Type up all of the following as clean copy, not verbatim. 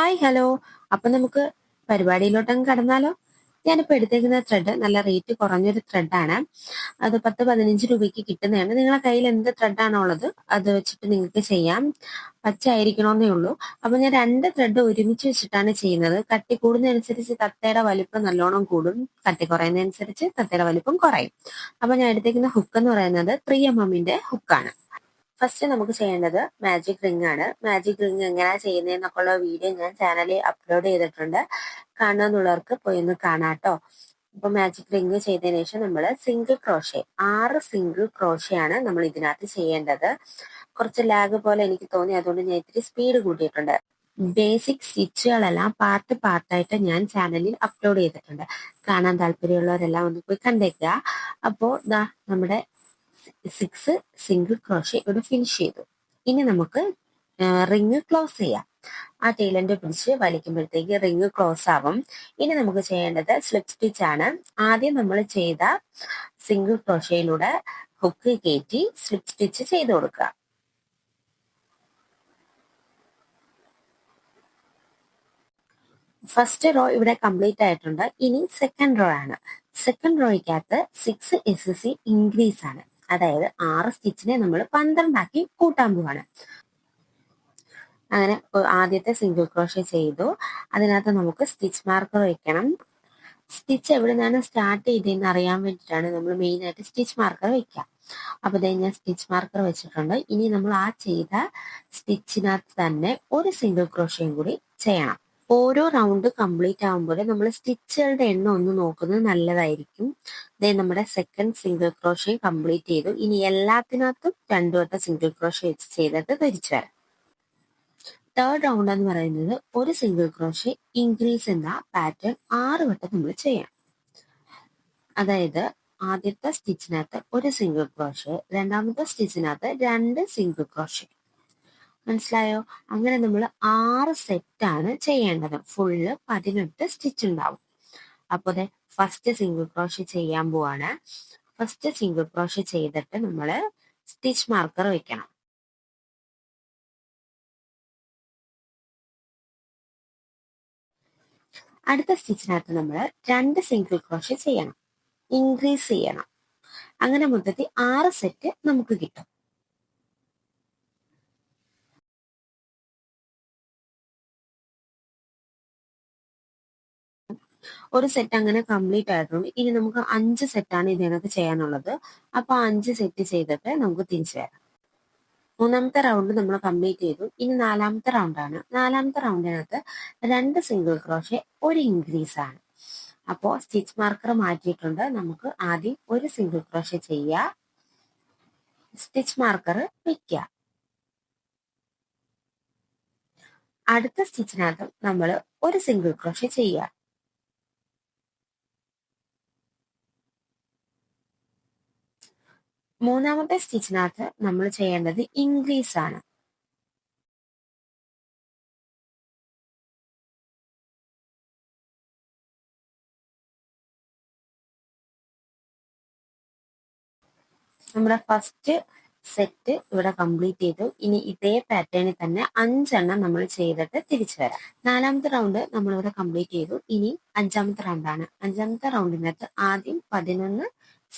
Hi hello. അപ്പൊ നമുക്ക് പരിപാടിയിലോട്ടങ്ങ് കടന്നാലോ? ഞാനിപ്പോ എടുത്തേക്കുന്ന ത്രെഡ് നല്ല റേറ്റ് കുറഞ്ഞൊരു ത്രെഡാണ്. അത് 10-15 രൂപയ്ക്ക് കിട്ടുന്നതാണ്. നിങ്ങളുടെ കയ്യിൽ എന്ത് ത്രെഡാണോ ഉള്ളത് അത് വെച്ചിട്ട് നിങ്ങൾക്ക് ചെയ്യാം. പച്ച ആയിരിക്കണമെന്നേ ഉള്ളൂ. അപ്പൊ ഞാൻ 2 ത്രെഡ് ഒരുമിച്ച് വെച്ചിട്ടാണ് ചെയ്യുന്നത്. കട്ടി കൂടുന്നതനുസരിച്ച് തത്തയുടെ വലിപ്പം നല്ലോണം കൂടും, കട്ടി കുറയുന്നതനുസരിച്ച് തത്തയുടെ വലിപ്പം കുറയും. അപ്പൊ ഞാൻ എടുത്തേക്കുന്ന ഹുക്ക് എന്ന് പറയുന്നത് 3mm ഹുക്കാണ്. ഫസ്റ്റ് നമുക്ക് ചെയ്യേണ്ടത് മാജിക് റിംഗ് ആണ്. മാജിക് റിംഗ് എങ്ങനെയാ ചെയ്യുന്നതെന്നൊക്കെ ഉള്ള വീഡിയോ ഞാൻ ചാനലിൽ അപ്ലോഡ് ചെയ്തിട്ടുണ്ട്. കാണാന്നുള്ളവർക്ക് പോയി ഒന്ന് കാണാട്ടോ. ഇപ്പൊ മാജിക് റിംഗ് ചെയ്തതിനു ശേഷം നമ്മൾ സിംഗിൾ ക്രോഷേ 6 സിംഗിൾ ക്രോഷേ ആണ് നമ്മൾ ഇതിനകത്ത് ചെയ്യേണ്ടത്. കുറച്ച് ലാഗ് പോലെ എനിക്ക് തോന്നി, അതുകൊണ്ട് ഞാൻ ഇത്തിരി സ്പീഡ് കൂട്ടിയിട്ടുണ്ട്. ബേസിക് സ്റ്റിച്ചുകളെല്ലാം പാർട്ടായിട്ട് ഞാൻ ചാനലിൽ അപ്ലോഡ് ചെയ്തിട്ടുണ്ട്. കാണാൻ താല്പര്യമുള്ളവരെല്ലാം ഒന്ന് പോയി കണ്ടേക്കുക. അപ്പോൾ നമ്മുടെ 6 സിംഗിൾ ക്രോഷേ ഇവിടെ ഫിനിഷ് ചെയ്തു. ഇനി നമുക്ക് റിങ് ക്ലോസ് ചെയ്യാം. ആ ടൈലന്റ് പിടിച്ച് വലിക്കുമ്പോഴത്തേക്ക് റിങ് ക്ലോസ് ആവും. ഇനി നമുക്ക് ചെയ്യേണ്ടത് സ്ലിപ്പ് സ്റ്റിച്ച് ആണ്. ആദ്യം നമ്മൾ ചെയ്ത സിംഗിൾ ക്രോഷയിലൂടെ ഹുക്ക് കയറ്റി സ്ലിപ്പ് സ്റ്റിച്ച് ചെയ്ത് കൊടുക്കുക. ഫസ്റ്റ് റോ ഇവിടെ കംപ്ലീറ്റ് ആയിട്ടുണ്ട്. ഇനി സെക്കൻഡ് റോ ആണ്. സെക്കൻഡ് റോയ്ക്കകത്ത് 6 SC ഇൻക്രീസ് ആണ്. അതായത് 6 സ്റ്റിച്ചിനെ നമ്മൾ 12 ആക്കി കൂട്ടാൻ പോവാണ്. അങ്ങനെ ആദ്യത്തെ സിംഗിൾ ക്രോഷേ ചെയ്തു. അതിനകത്ത് നമുക്ക് സ്റ്റിച്ച് മാർക്കർ വെക്കണം. സ്റ്റിച്ച് എവിടെ നിന്നാണ് സ്റ്റാർട്ട് ചെയ്തതെന്ന് അറിയാൻ വേണ്ടിയിട്ടാണ് നമ്മൾ മെയിൻ ആയിട്ട് സ്റ്റിച്ച് മാർക്കർ വെക്കുക. അപ്പൊ ഞാൻ സ്റ്റിച്ച് മാർക്കർ വെച്ചിട്ടുണ്ട്. ഇനി നമ്മൾ ആ ചെയ്ത സ്റ്റിച്ചിനകത്ത് തന്നെ ഒരു സിംഗിൾ ക്രോഷയും കൂടി ചെയ്യണം. ഓരോ റൗണ്ട് കംപ്ലീറ്റ് ആകുമ്പോൾ നമ്മൾ സ്റ്റിച്ചുകളുടെ എണ്ണം ഒന്ന് നോക്കുന്നത് നല്ലതായിരിക്കും. നമ്മുടെ സെക്കൻഡ് സിംഗിൾ ക്രോഷേ കംപ്ലീറ്റ് ചെയ്തു. ഇനി എല്ലാത്തിനകത്തും 2 വട്ടം സിംഗിൾ ക്രോഷേ വെച്ച് ചെയ്തിട്ട് തിരിച്ചു വരാം. തേർഡ് റൗണ്ട് എന്ന് പറയുന്നത് ഒരു സിംഗിൾ ക്രോഷേ ഇൻക്രീസ് എന്ന പാറ്റേൺ 6 വട്ടം നമ്മൾ ചെയ്യണം. അതായത് ആദ്യത്തെ സ്റ്റിച്ചിനകത്ത് ഒരു സിംഗിൾ ക്രോഷേ, രണ്ടാമത്തെ സ്റ്റിച്ചിനകത്ത് 2 സിംഗിൾ ക്രോഷേ. മനസ്സിലായോ? അങ്ങനെ നമ്മൾ 6 സെറ്റാണ് ചെയ്യേണ്ടത്. ഫുള്ള് 18 സ്റ്റിച്ച് ഉണ്ടാവും. അപ്പോൾ ഫസ്റ്റ് സിംഗിൾ ക്രോഷേ ചെയ്യാൻ പോവാണ്. ഫസ്റ്റ് സിംഗിൾ ക്രോഷേ ചെയ്തിട്ട് നമ്മൾ സ്റ്റിച്ച് മാർക്കർ വെക്കണം. അടുത്ത സ്റ്റിച്ചിനകത്ത് നമ്മൾ 2 സിംഗിൾ ക്രോഷേ ചെയ്യണം, ഇൻക്രീസ് ചെയ്യണം. അങ്ങനെ മൊത്തത്തിൽ 6 സെറ്റ് നമുക്ക് കിട്ടും. ഒരു സെറ്റ് അങ്ങനെ കംപ്ലീറ്റ് ആയിട്ടുണ്ട്. ഇനി നമുക്ക് 5 സെറ്റാണ് ഇതിനകത്ത് ചെയ്യാനുള്ളത്. അപ്പൊ 5 സെറ്റ് ചെയ്തിട്ട് നമുക്ക് തിരിച്ചു വരാം. മൂന്നാമത്തെ റൗണ്ട് നമ്മൾ കംപ്ലീറ്റ് ചെയ്തു. ഇനി 4ാമത്തെ റൗണ്ടാണ്. 4ാമത്തെ റൗണ്ടിനകത്ത് 2 സിംഗിൾ ക്രോഷേ, ഒരു ഇൻക്രീസ് ആണ്. അപ്പോൾ സ്റ്റിച്ച് മാർക്കർ മാറ്റിയിട്ടുണ്ട്. നമുക്ക് ആദ്യം ഒരു സിംഗിൾ ക്രോഷേ ചെയ്യുക, സ്റ്റിച്ച് മാർക്കർ വെക്കുക. അടുത്ത സ്റ്റിച്ചിനകത്ത് നമ്മൾ ഒരു സിംഗിൾ ക്രോഷേ ചെയ്യുക. മൂന്നാമത്തെ സ്റ്റിച്ചിനകത്ത് നമ്മൾ ചെയ്യേണ്ടത് ഇൻക്രീസ് ആണ്. നമ്മുടെ ഫസ്റ്റ് സെറ്റ് ഇവിടെ കംപ്ലീറ്റ് ചെയ്തു. ഇനി ഇതേ പാറ്റേണിൽ തന്നെ 5 എണ്ണം നമ്മൾ ചെയ്തിട്ട് തിരിച്ചു വരാം. 4ാമത്തെ റൗണ്ട് നമ്മളിവിടെ കംപ്ലീറ്റ് ചെയ്തു. ഇനി 5ാമത്തെ റൗണ്ടാണ്. 5ാമത്തെ റൗണ്ടിനകത്ത് ആദ്യം 11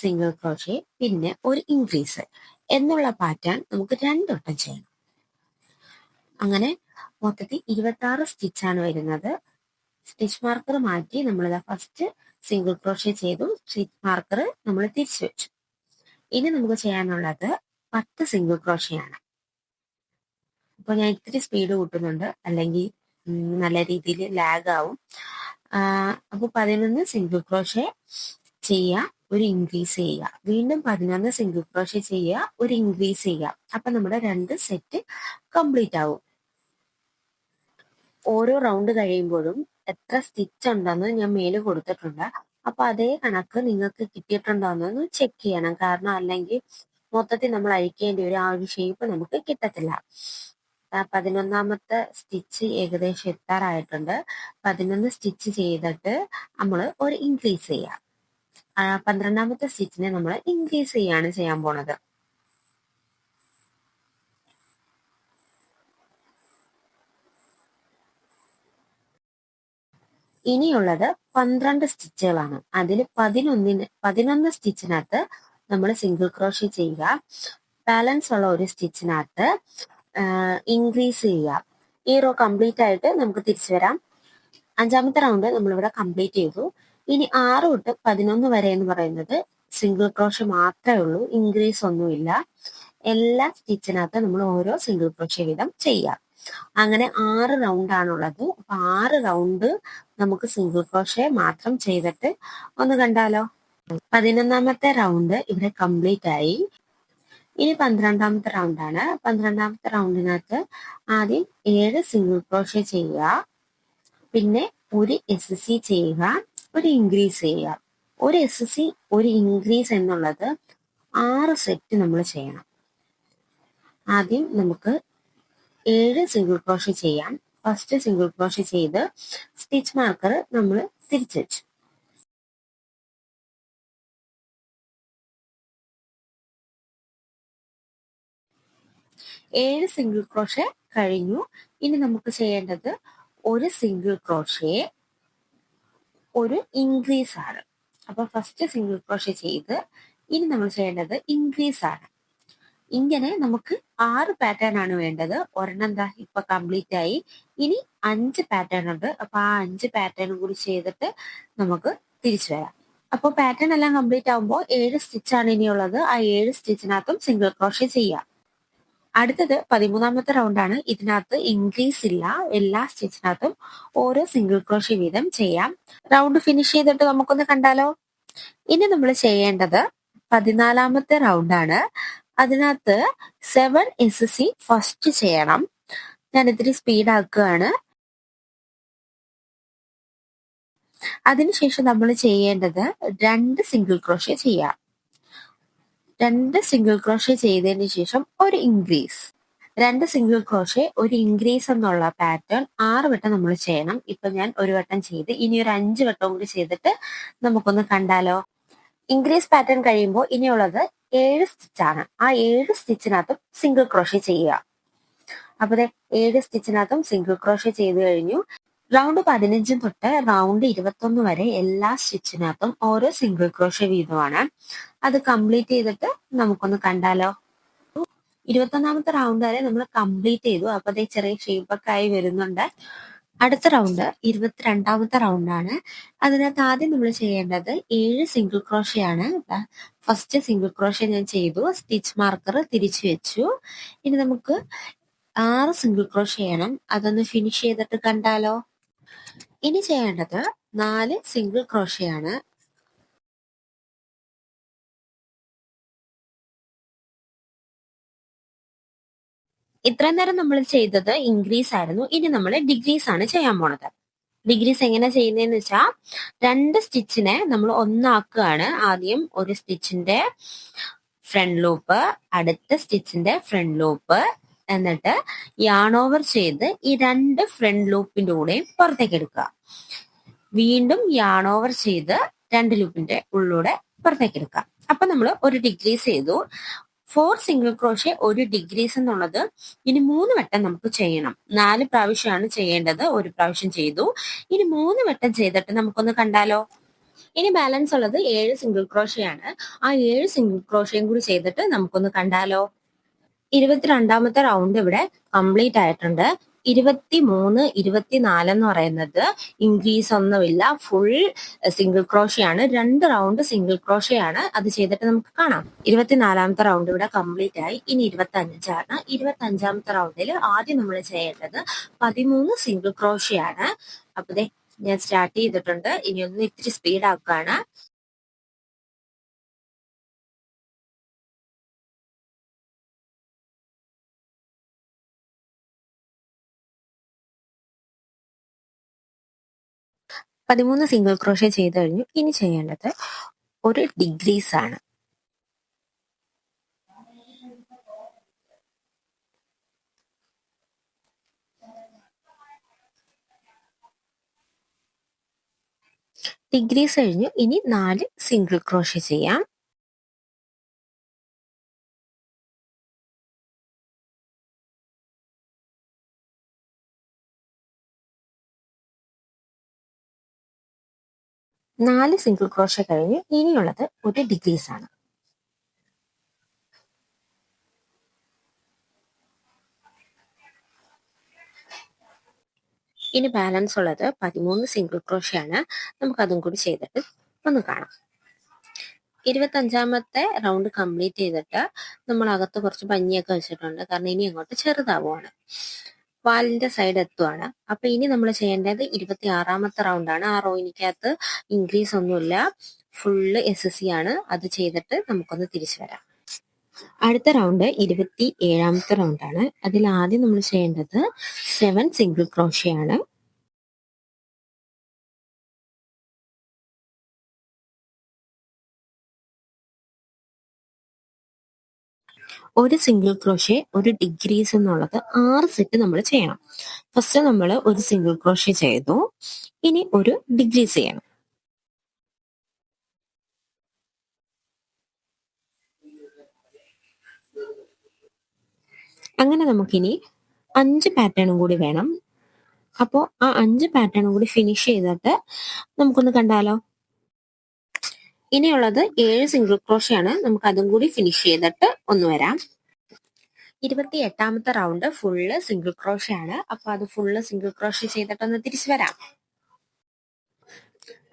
സിംഗിൾ ക്രോഷേ, പിന്നെ ഒരു ഇൻക്രീസ് എന്നുള്ള പാറ്റേൺ നമുക്ക് 2 വട്ടം ചെയ്യണം. അങ്ങനെ മൊത്തത്തിൽ 26 സ്റ്റിച്ചാണ് വരുന്നത്. സ്റ്റിച്ച് മാർക്കർ മാറ്റി നമ്മളിതാ ഫസ്റ്റ് സിംഗിൾ ക്രോഷേ ചെയ്തു, സ്റ്റിച്ച് മാർക്കർ നമ്മൾ തിരിച്ചു വെച്ചു. ഇനി നമുക്ക് ചെയ്യാനുള്ളത് 10 സിംഗിൾ ക്രോഷേ ആണ്. അപ്പോൾ ഞാൻ ഇത്തിരി സ്പീഡ് കൂട്ടുന്നുണ്ട്, അല്ലെങ്കിൽ നല്ല രീതിയിൽ ലാഗ് ആവും. അപ്പോൾ 11 സിംഗിൾ ക്രോഷേ ചെയ്യുക, ഒരു ഇൻക്രീസ് ചെയ്യുക. വീണ്ടും 11 സിംഗിൾ ക്രോഷേ ചെയ്യുക, ഒരു ഇൻക്രീസ് ചെയ്യുക. അപ്പൊ നമ്മുടെ 2 സെറ്റ് കംപ്ലീറ്റ് ആവും. ഓരോ റൗണ്ട് കഴിയുമ്പോഴും എത്ര സ്റ്റിച്ച് ഉണ്ടെന്ന് ഞാൻ മേല് കൊടുത്തിട്ടുണ്ട്. അപ്പൊ അതേ കണക്ക് നിങ്ങൾക്ക് കിട്ടിയിട്ടുണ്ടോയെന്ന് ചെക്ക് ചെയ്യണം. കാരണം അല്ലെങ്കിൽ മൊത്തത്തിൽ നമ്മൾ അഴിക്കേണ്ടി വരും. ആ ഒരു ഷേപ്പ് നമുക്ക് കിട്ടത്തില്ല. 11ാമത്തെ സ്റ്റിച്ച് ഏകദേശം എത്താറായിട്ടുണ്ട്. 11 സ്റ്റിച്ച് ചെയ്തിട്ട് നമ്മൾ ഒരു ഇൻക്രീസ് ചെയ്യാം. 12ാമത്തെ സ്റ്റിച്ചിനെ നമ്മൾ ഇൻക്രീസ് ചെയ്യാണ് ചെയ്യാൻ പോണത്. ഇനിയുള്ളത് 12 സ്റ്റിച്ചുകളാണ്. അതിൽ 11 സ്റ്റിച്ചിനകത്ത് നമ്മൾ സിംഗിൾ ക്രോഷ്യ ചെയ്യുക. ബാലൻസ് ഉള്ള ഒരു സ്റ്റിച്ചിനകത്ത് ഇൻക്രീസ് ചെയ്യുക. ഈ റോ കംപ്ലീറ്റ് ആയിട്ട് നമുക്ക് തിരിച്ചു വരാം. 5ാമത്തെ റൗണ്ട് നമ്മളിവിടെ കംപ്ലീറ്റ് ചെയ്തു. ഇനി 6 തൊട്ട് 11 വരെ എന്ന് പറയുന്നത് സിംഗിൾ ക്രോഷ്യ മാത്രമേ ഉള്ളൂ, ഇൻക്രീസ് ഒന്നുമില്ല. എല്ലാ സ്റ്റിച്ചിനകത്ത് നമ്മൾ ഓരോ സിംഗിൾ ക്രോഷ്യ വീതം ചെയ്യാം. അങ്ങനെ 6 റൗണ്ട് ആണുള്ളത്. അപ്പൊ 6 റൗണ്ട് നമുക്ക് സിംഗിൾ ക്രോഷ്യ മാത്രം ചെയ്തിട്ട് ഒന്ന് കണ്ടാലോ. 11ാമത്തെ റൗണ്ട് ഇവിടെ കംപ്ലീറ്റ് ആയി. ഇനി 12ാമത്തെ റൗണ്ട് ആണ്. 12ാമത്തെ റൗണ്ടിനകത്ത് ആദ്യം 7 സിംഗിൾ ക്രോഷ്യ ചെയ്യുക, പിന്നെ ഒരു SC ചെയ്യുക, ഒരു ഇൻക്രീസ് ചെയ്യുക. ഒരു SC ഒരു ഇൻക്രീസ് എന്നുള്ളത് 6 സെറ്റ് നമ്മൾ ചെയ്യണം. ആദ്യം നമുക്ക് 7 സിംഗിൾ ക്രോഷ്യ ചെയ്യാം. ഫസ്റ്റ് സിംഗിൾ ക്രോഷ്യ ചെയ്ത് സ്റ്റിച്ച് മാർക്കർ നമ്മൾ തിരിച്ചു വെച്ചു. ഏഴ് സിംഗിൾ ക്രോഷ്യ കഴിഞ്ഞു. ഇനി നമുക്ക് ചെയ്യേണ്ടത് ഒരു സിംഗിൾ ക്രോഷ്യ ഒരു ഇൻക്രീസ് ആണ്. അപ്പൊ ഫസ്റ്റ് സിംഗിൾ ക്രോഷ്യ ചെയ്ത് ഇനി നമ്മൾ ചെയ്യേണ്ടത് ഇൻക്രീസ് ആണ്. ഇങ്ങനെ നമുക്ക് 6 പാറ്റേൺ ആണ് വേണ്ടത്. ഒരെണ്ണം എന്താ ഇപ്പൊ കംപ്ലീറ്റ് ആയി. ഇനി 5 പാറ്റേൺ ഉണ്ട്. അപ്പൊ ആ 5 പാറ്റേൺ കൂടി ചെയ്തിട്ട് നമുക്ക് തിരിച്ചു വരാം. അപ്പോൾ പാറ്റേൺ എല്ലാം കംപ്ലീറ്റ് ആകുമ്പോൾ 7 സ്റ്റിച്ചാണ് ഇനിയുള്ളത്. ആ 7 സ്റ്റിച്ചിനകത്തും സിംഗിൾ ക്രോഷ്യ ചെയ്യാം. അടുത്തത് 13ാമത്തെ റൗണ്ടാണ്. ഇതിനകത്ത് ഇൻക്രീസ് ഇല്ല. എല്ലാ സ്റ്റിച്ചിനകത്തും ഓരോ സിംഗിൾ ക്രോഷ്യ വീതം ചെയ്യാം. റൗണ്ട് ഫിനിഷ് ചെയ്തിട്ട് നമുക്കൊന്ന് കണ്ടാലോ. ഇനി നമ്മൾ ചെയ്യേണ്ടത് 14ാമത്തെ റൗണ്ടാണ്. അതിനകത്ത് 7 SC ഫസ്റ്റ് ചെയ്യണം. ഞാൻ ഇത്തിരി സ്പീഡ് ആക്കുകയാണ്. അതിനുശേഷം നമ്മൾ ചെയ്യേണ്ടത് 2 സിംഗിൾ ക്രോഷ്യ ചെയ്യാം. 2 സിംഗിൾ ക്രോഷ്യ ചെയ്തതിന് ശേഷം ഒരു ഇൻക്രീസ്. 2 സിംഗിൾ ക്രോഷ്യ ഒരു ഇൻക്രീസ് എന്നുള്ള പാറ്റേൺ 6 വട്ടം നമ്മൾ ചെയ്യണം. ഇപ്പൊ ഞാൻ ഒരു വട്ടം ചെയ്ത് ഇനി ഒരു 5 വട്ടം കൂടി ചെയ്തിട്ട് നമുക്കൊന്ന് കണ്ടാലോ. ഇൻക്രീസ് പാറ്റേൺ കഴിയുമ്പോൾ ഇനിയുള്ളത് 7 സ്റ്റിച്ചാണ്. ആ 7 സ്റ്റിച്ചിനകത്തും സിംഗിൾ ക്രോഷ്യ ചെയ്യുക. അപ്പൊ 7 സ്റ്റിച്ചിനകത്തും സിംഗിൾ ക്രോഷ്യ ചെയ്ത് കഴിഞ്ഞു. റൗണ്ട് 15 തൊട്ട് റൗണ്ട് 21 വരെ എല്ലാ സ്റ്റിച്ചിനകത്തും ഓരോ സിംഗിൾ ക്രോഷ്യ വീതമാണ്. അത് കംപ്ലീറ്റ് ചെയ്തിട്ട് നമുക്കൊന്ന് കണ്ടാലോ. 21ാമത്തെ റൗണ്ട് വരെ നമ്മൾ കംപ്ലീറ്റ് ചെയ്തു. അപ്പൊ ചെറിയ ഷേപ്പൊക്കെ ആയി വരുന്നുണ്ട്. അടുത്ത റൗണ്ട് 22ാമത്തെ റൗണ്ടാണ്. അതിനകത്ത് ആദ്യം നമ്മൾ ചെയ്യേണ്ടത് 7 സിംഗിൾ ക്രോഷ്യ ആണ്. ഫസ്റ്റ് സിംഗിൾ ക്രോഷ്യ ഞാൻ ചെയ്തു, സ്റ്റിച്ച് മാർക്കർ തിരിച്ചു വെച്ചു. ഇനി നമുക്ക് 6 സിംഗിൾ ക്രോഷ്യ ചെയ്യണം. അതൊന്ന് ഫിനിഷ് ചെയ്തിട്ട് കണ്ടാലോ. ഇനി ചെയ്യേണ്ടത് 4 സിംഗിൾ ക്രോഷ്യ ആണ്. ഇത്രയും നേരം നമ്മൾ ചെയ്തത് ഇൻക്രീസ് ആയിരുന്നു. ഇനി നമ്മൾ ഡിഗ്രീസ് ആണ് ചെയ്യാൻ പോണത്. ഡിഗ്രീസ് എങ്ങനെ ചെയ്യുന്നതെന്ന് വെച്ചാൽ 2 സ്റ്റിച്ചിനെ നമ്മൾ ഒന്നാക്കുകയാണ്. ആദ്യം ഒരു സ്റ്റിച്ചിന്റെ ഫ്രണ്ട് ലൂപ്പ്, അടുത്ത സ്റ്റിച്ചിന്റെ ഫ്രണ്ട് ലൂപ്പ്, എന്നിട്ട് യാൺ ഓവർ ചെയ്ത് ഈ 2 ഫ്രണ്ട് ലൂപ്പിന്റെ കൂടെയും പുറത്തേക്ക് എടുക്കുക. വീണ്ടും യാൺ ഓവർ ചെയ്ത് 2 ലൂപ്പിന്റെ ഉള്ളിലൂടെ പുറത്തേക്ക് എടുക്കുക. അപ്പൊ നമ്മൾ ഒരു ഡിഗ്രീസ് ചെയ്തു. 4 സിംഗിൾ ക്രോഷ്യ ഒരു ഡിഗ്രീസ് എന്നുള്ളത് ഇനി 3 വട്ടം നമുക്ക് ചെയ്യണം. 4 പ്രാവശ്യമാണ് ചെയ്യേണ്ടത്. ഒരു പ്രാവശ്യം ചെയ്തു. ഇനി 3 വട്ടം ചെയ്തിട്ട് നമുക്കൊന്ന് കണ്ടാലോ. ഇനി ബാലൻസ് ഉള്ളത് 7 സിംഗിൾ ക്രോഷ്യാണ്. ആ 7 സിംഗിൾ ക്രോഷ്യയും കൂടി ചെയ്തിട്ട് നമുക്കൊന്ന് കണ്ടാലോ. 22ാമത്തെ റൗണ്ട് ഇവിടെ കംപ്ലീറ്റ് ആയിട്ടുണ്ട്. 23, 24 എന്ന് പറയുന്നത് ഇൻക്രീസ് ഒന്നുമില്ല, ഫുൾ സിംഗിൾ ക്രോഷ്യാണ്. 2 റൗണ്ട് സിംഗിൾ ക്രോഷ്യാണ്. അത് ചെയ്തിട്ട് നമുക്ക് കാണാം. 24ാമത്തെ റൗണ്ട് ഇവിടെ കംപ്ലീറ്റ് ആയി. ഇനി 25ആണ്. 25ാമത്തെ റൗണ്ടിൽ ആദ്യം നമ്മൾ ചെയ്യേണ്ടത് 13 സിംഗിൾ ക്രോഷ്യാണ്. അപ്പൊ ഞാൻ സ്റ്റാർട്ട് ചെയ്തിട്ടുണ്ട്. ഇനി ഒന്ന് ഇത്തിരി സ്പീഡ് ആക്കുകയാണ്. പതിമൂന്ന് സിംഗിൾ ക്രോഷ്യ ചെയ്ത് കഴിഞ്ഞു. ഇനി ചെയ്യേണ്ടത് ഒരു ഡിഗ്രീസ് ആണ്. ഡിഗ്രീസ് കഴിഞ്ഞു. ഇനി 4 സിംഗിൾ ക്രോഷ്യ ചെയ്യാം. 4 സിംഗിൾ ക്രോഷ്യ കഴിഞ്ഞ് ഇനിയുള്ളത് ഒരു ഡിക്രീസ് ആണ്. ഇനി ബാലൻസ് ഉള്ളത് 13 സിംഗിൾ ക്രോഷ്യ ആണ്. നമുക്കതും കൂടി ചെയ്തിട്ട് ഒന്ന് കാണാം. 25ാമത്തെ റൗണ്ട് കംപ്ലീറ്റ് ചെയ്തിട്ട് നമ്മൾ അകത്ത് കുറച്ച് ഭംഗിയൊക്കെ വെച്ചിട്ടുണ്ട്. കാരണം ഇനി അങ്ങോട്ട് ചെറുതാവുകയാണ്, വാലിന്റെ സൈഡ് എത്തുവാണ്. അപ്പൊ ഇനി നമ്മൾ ചെയ്യേണ്ടത് 26ാമത്തെ റൗണ്ടാണ്. ആ റോയിനിക്കകത്ത് ഇൻക്രീസ് ഒന്നുമില്ല, ഫുള്ള് SC ആണ്. അത് ചെയ്തിട്ട് നമുക്കൊന്ന് തിരിച്ചു വരാം. അടുത്ത റൗണ്ട് 27ാമത്തെ റൗണ്ടാണ്. അതിൽ ആദ്യം നമ്മൾ ചെയ്യേണ്ടത് 7 സിംഗിൾ ക്രോഷ്യ ആണ്. ഒരു സിംഗിൾ ക്രോഷ്യ ഒരു ഡിക്രീസ് എന്നുള്ളത് 6 സെറ്റ് നമ്മൾ ചെയ്യണം. ഫസ്റ്റ് നമ്മൾ ഒരു സിംഗിൾ ക്രോഷ്യ ചെയ്തു, ഇനി ഒരു ഡിക്രീസ് ചെയ്യണം. അങ്ങനെ നമുക്കിനി 5 പാറ്റേണും കൂടി വേണം. അപ്പോൾ ആ 5 പാറ്റേണും കൂടി ഫിനിഷ് ചെയ്തിട്ട് നമുക്കൊന്ന് കണ്ടാലോ. ഇനിയുള്ളത് 7 സിംഗിൾ ക്രോഷ്യ ആണ്. നമുക്ക് അതും കൂടി ഫിനിഷ് ചെയ്തിട്ട് ഒന്ന് വരാം. 28ാമത്തെ റൗണ്ട് ഫുള്ള് സിംഗിൾ ക്രോഷ്യ ആണ്. അപ്പൊ അത് ഫുള്ള് സിംഗിൾ ക്രോഷ്യ ചെയ്തിട്ട് ഒന്ന് തിരിച്ചു വരാം.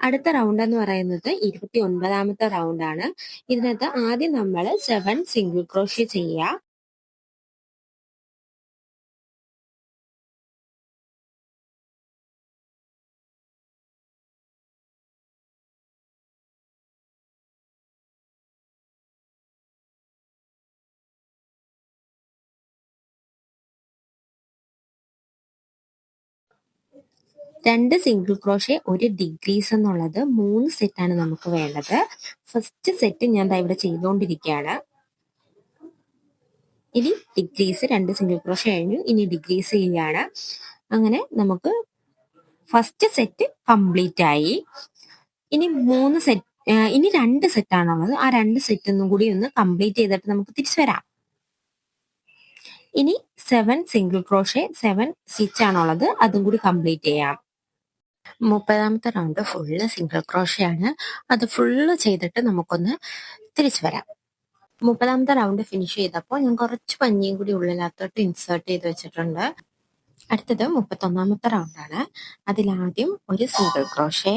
അടുത്ത റൗണ്ട് എന്ന് പറയുന്നത് 29ാമത്തെ റൗണ്ട് ആണ്. ഇതിനകത്ത് ആദ്യം നമ്മൾ 7 സിംഗിൾ ക്രോഷ്യ ചെയ്യുക. രണ്ട് സിംഗിൾ ക്രോഷ്യ ഒരു ഡിക്രീസ് എന്നുള്ളത് 3 സെറ്റാണ് നമുക്ക് വേണ്ടത്. ഫസ്റ്റ് സെറ്റ് ഞാൻ ഇവിടെ ചെയ്തുകൊണ്ടിരിക്കുകയാണ്. ഇനി ഡിക്രീസ്, 2 സിംഗിൾ ക്രോഷ്യ കഴിഞ്ഞു, ഇനി ഡിക്രീസ് ചെയ്യുകയാണ്. അങ്ങനെ നമുക്ക് ഫസ്റ്റ് സെറ്റ് കംപ്ലീറ്റ് ആയി. ഇനി 2 സെറ്റാണുള്ളത്. ആ 2 സെറ്റ് ഒന്നും കൂടി ഒന്ന് കംപ്ലീറ്റ് ചെയ്തിട്ട് നമുക്ക് തിരിച്ചു വരാം. ഇനി 7 സിംഗിൾ ക്രോഷ്യ 7 സ്റ്റിച്ച് ആണുള്ളത്, അതും കൂടി കംപ്ലീറ്റ് ചെയ്യാം. 30ാമത്തെ റൗണ്ട് ഫുള്ള് സിംഗിൾ ക്രോഷ്യ ആണ്. അത് ഫുള്ള് ചെയ്തിട്ട് നമുക്കൊന്ന് തിരിച്ചു വരാം. 30ാമത്തെ റൗണ്ട് ഫിനിഷ് ചെയ്തപ്പോൾ ഞാൻ കുറച്ച് പഞ്ഞിയും കൂടി ഉള്ളിനകത്തോട്ട് ഇൻസേർട്ട് ചെയ്ത് വെച്ചിട്ടുണ്ട്. അടുത്തത് 31ാമത്തെ റൗണ്ടാണ്. അതിലാദ്യം ഒരു സിംഗിൾ ക്രോഷ്യ,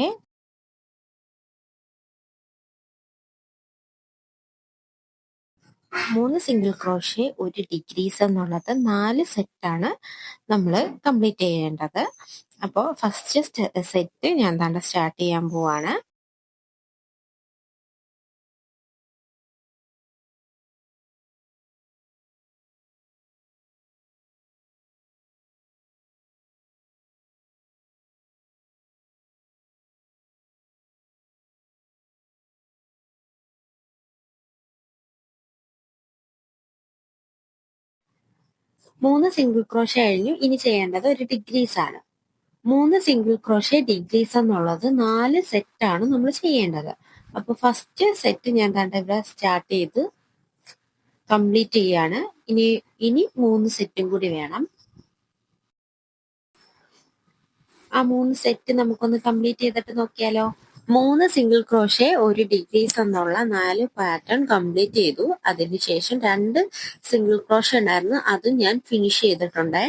മൂന്ന് സിംഗിൾ ക്രോഷ്യ ഒരു ഡിക്രീസ് എന്നുള്ളത് 4 സെറ്റാണ് നമ്മൾ കംപ്ലീറ്റ് ചെയ്യേണ്ടത്. അപ്പോൾ ഫസ്റ്റ് സെറ്റ് ഞാൻ സ്റ്റാർട്ട് ചെയ്യാൻ പോവാണ്. മൂന്ന് സിംഗിൾ ക്രോഷ്യ കഴിഞ്ഞു. ഇനി ചെയ്യേണ്ടത് ഒരു ഡിക്രീസ് ആണ്. 3 സിംഗിൾ ക്രോഷ്യ ഡിക്രീസ് എന്നുള്ളത് 4 സെറ്റാണ് നമ്മൾ ചെയ്യേണ്ടത്. അപ്പൊ ഫസ്റ്റ് സെറ്റ് ഞാൻ ഇവിടെ സ്റ്റാർട്ട് ചെയ്ത് കംപ്ലീറ്റ് ചെയ്യാണ്. ഇനി 3 സെറ്റും കൂടി വേണം. ആ 3 സെറ്റ് നമുക്കൊന്ന് കംപ്ലീറ്റ് ചെയ്തിട്ട് നോക്കിയാലോ. 3 സിംഗിൾ ക്രോഷ്യ ഒരു ഡിക്രീസ് എന്നുള്ള 4 പാറ്റേൺ കംപ്ലീറ്റ് ചെയ്തു. അതിനുശേഷം 2 സിംഗിൾ ക്രോഷ്യ ഉണ്ടായിരുന്നു, അതും ഞാൻ ഫിനിഷ് ചെയ്തിട്ടുണ്ട്.